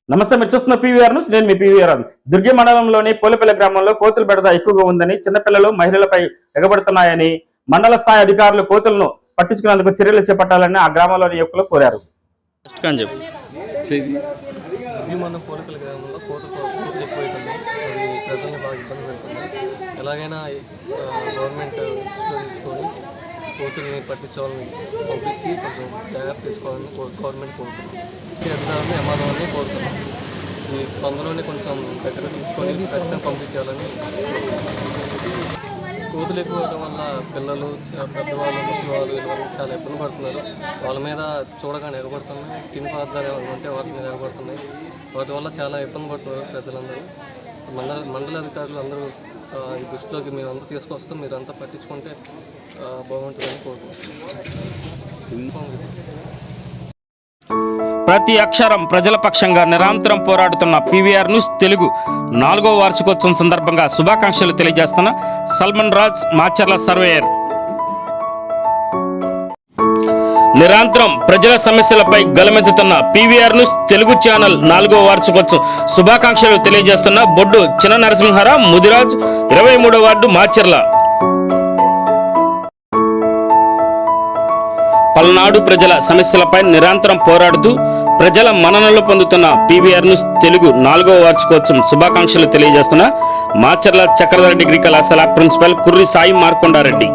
నమస్తే, మీరు చూస్తున్న పీవీఆర్ న్యూస్. నేను మీ పీవీఆర్. దుర్గి మండలంలోని పోలిపల్లి గ్రామంలో కోతుల బెడద ఎక్కువగా ఉందని, చిన్నపిల్లలు మహిళలపై ఎగబడుతున్నాయని మండల స్థాయి అధికారులు కోతులను పట్టించుకునేందుకు చర్యలు చేపట్టాలని ఆ గ్రామంలోని యువకులు కోరారు. ఎలాగైనా గవర్నమెంట్ తీసుకొని కోతుల్ని పట్టించాలని పంపించి కొంచెం జాగ్రత్త తీసుకోవాలని గవర్నమెంట్ కోరుతున్నాం. అధికారులను ఎంఆర్ఓని కోరుతున్నాం. ఈ తొందరలోనే కొంచెం దగ్గర తీసుకొని ఖచ్చితంగా పంపించాలని. కోతులు ఎక్కువ అవడం వల్ల పిల్లలు, పెద్దవాళ్ళు, ముసలివాళ్ళు వీళ్ళు చాలా ఇబ్బంది పడుతున్నారు. వాళ్ళ మీద చూడగానే ఎగబడుతున్నాయి. తిని పదార్థాలు ఏమైనా ఉంటే వాటి మీద ఎగబడుతున్నాయి. వాటి వల్ల చాలా ఇబ్బంది పడుతున్నారు ప్రజలందరూ. మండల అధికారులు అందరూ ఈ దృష్టిలోకి మీరు అంతా తీసుకొస్తాం, మీరు అంతా పట్టించుకుంటే బాగుంటుందని కోరుకుంటున్నాం. ప్రతి అక్షరం ప్రజల పక్షంగా నిరంతరం పోరాడుతున్న పీవీఆర్ న్యూస్ తెలుగు 4వ వార్షికోత్సవం సందర్భంగా శుభాకాంక్షలు తెలియజేస్తున్న సల్మాన్ రాజ్ మాచర్ల సర్వేయర్. నిరంతరం ప్రజల సమస్యలపై గలమెత్తుతున్న పీవీఆర్ న్యూస్ తెలుగు ఛానల్ 4వ వార్షికోత్సవం శుభాకాంక్షలు తెలియజేస్తున్న బొడ్డు చిన్న నరసింహారావు ముదిరాజ్, 23వ వార్డు మాచర్ల. పల్నాడు ప్రజల సమస్యలపై నిరంతరం పోరాడుతూ ప్రజల మన్ననలు పొందుతున్న పీవీఆర్ న్యూస్ తెలుగు 4వ వార్షికోత్సవం శుభాకాంక్షలు తెలియజేస్తున్న మాచర్ల చక్రధర డిగ్రీ కళాశాల ప్రిన్సిపల్ కుర్రి సాయి మార్కొండారెడ్డి.